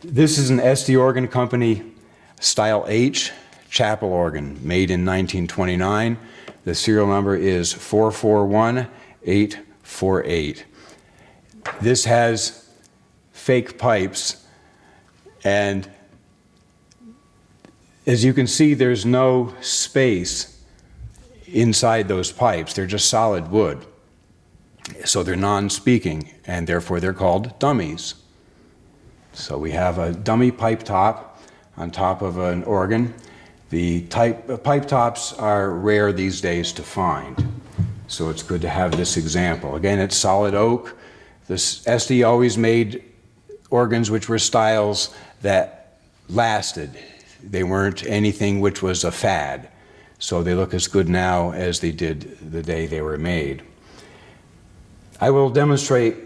This is an SD organ company, style H, chapel organ, made in 1929. The serial number is 441848. This has fake pipes, and as you can see, there's no space inside those pipes. They're just solid wood. So they're non-speaking, and therefore they're called dummies. So we have a dummy pipe top on top of an organ. The pipe tops are rare these days to find, so it's good to have this example. Again, it's solid oak. This SD always made organs which were styles that lasted. They weren't anything which was a fad, so they look as good now as they did the day they were made. I will demonstrate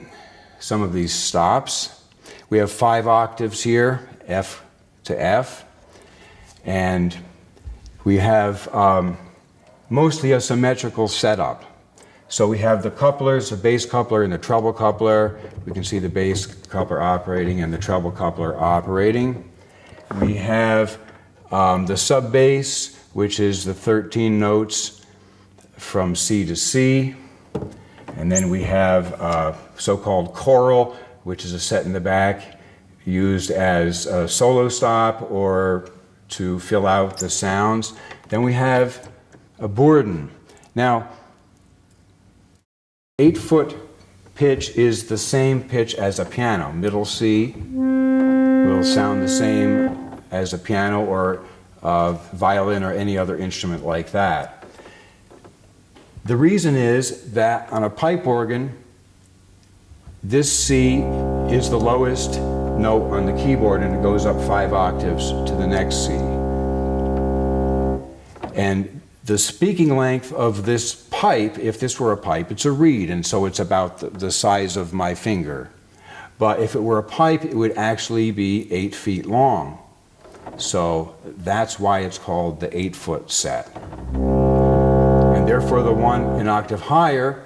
some of these stops. We have 5 octaves here, F to F, and we have mostly a symmetrical setup. So we have the couplers, the bass coupler and the treble coupler. We can see the bass coupler operating and the treble coupler operating. We have the sub bass, which is the 13 notes from C to C. And then we have so-called choral, which is a set in the back, used as a solo stop or to fill out the sounds. Then we have a bourdon. Now, 8-foot pitch is the same pitch as a piano. Middle C will sound the same as a piano or a violin or any other instrument like that. The reason is that on a pipe organ, this C is the lowest note on the keyboard, and it goes up 5 octaves to the next C. And the speaking length of this pipe, if this were a pipe, it's a reed, and so it's about the size of my finger. But if it were a pipe, it would actually be 8 feet long. So that's why it's called the 8-foot set. And therefore the one an octave higher,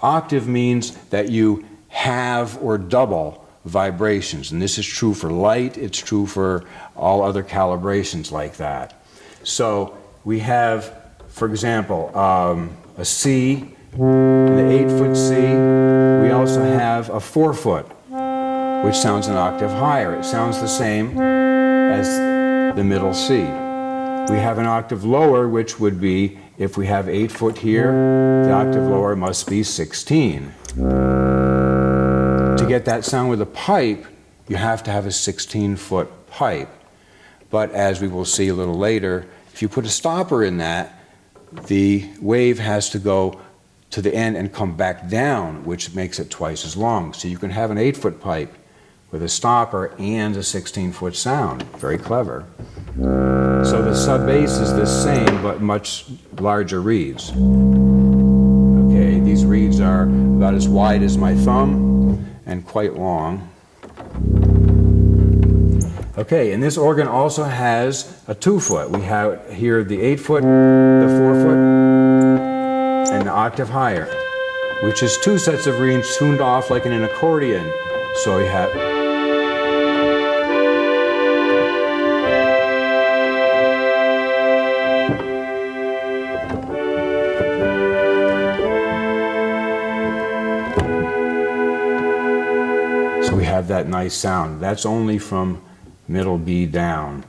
octave means that you have or double vibrations. And this is true for light, it's true for all other calibrations like that. So we have, for example, a C, the 8-foot C. We also have a 4-foot, which sounds an octave higher. It sounds the same as the middle C. We have an octave lower, which would be, if we have 8-foot here, the octave lower must be 16. To get that sound with a pipe, you have to have a 16-foot pipe. But as we will see a little later, if you put a stopper in that, the wave has to go to the end and come back down, which makes it twice as long. So you can have an 8-foot pipe with a stopper and a 16-foot sound. Very clever. So the sub bass is the same, but much larger reeds. Okay, these reeds are about as wide as my thumb and quite long. Okay, and this organ also has a 2-foot. We have here the 8-foot, the 4-foot, and the octave higher, which is 2 sets of reeds tuned off like in an accordion. So we have that nice sound. That's only from middle B down.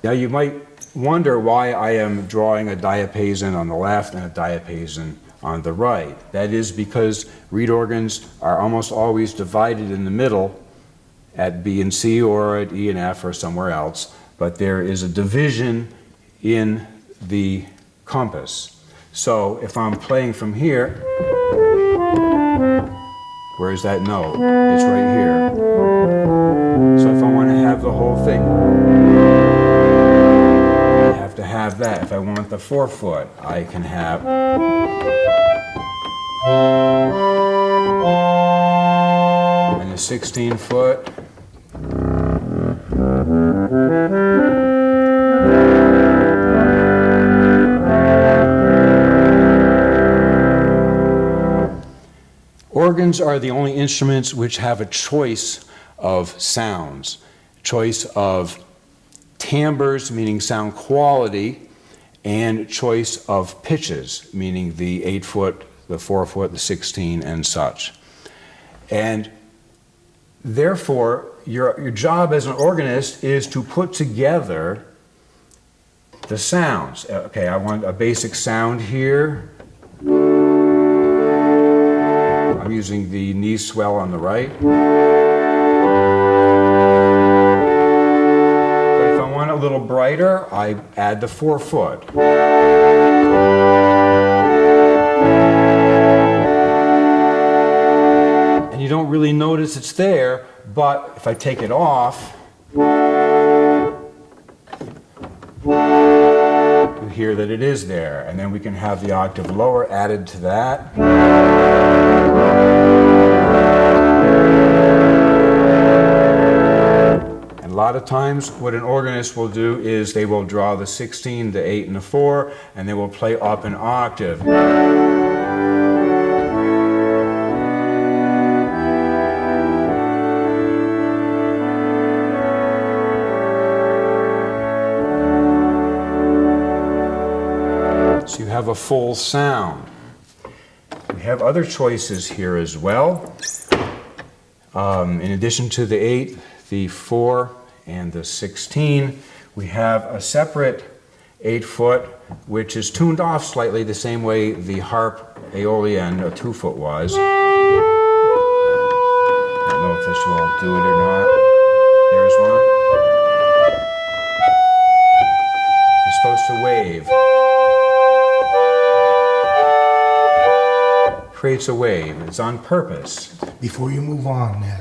Now you might wonder why I am drawing a diapason on the left and a diapason on the right. That is because reed organs are almost always divided in the middle at B and C or at E and F or somewhere else, but there is a division in the compass. So if I'm playing from here, where's that note? It's right here. So if I want to have the whole thing, I have to have that. If I want the 4-foot, I can have. And the 16-foot. Organs are the only instruments which have a choice of sounds. choice of timbres, meaning sound quality, and choice of pitches, meaning the 8-foot, the 4-foot, the 16, and such. And therefore, your job as an organist is to put together the sounds. Okay, I want a basic sound here. I'm using the knee swell on the right. But if I want it a little brighter, I add the 4-foot. And you don't really notice it's there, but if I take it off, you hear that it is there. And then we can have the octave lower added to that. And a lot of times what an organist will do is they will draw the 16, the 8, and the 4, and they will play up an octave. So you have a full sound. We have other choices here as well. In addition to the 8, the 4, and the 16, we have a separate 8-foot, which is tuned off slightly the same way the harp aeolian, a 2-foot was. I don't know if this will do it or not. There's one. It's supposed to wave. Creates a wave. It's on purpose. Before you move on, Ned,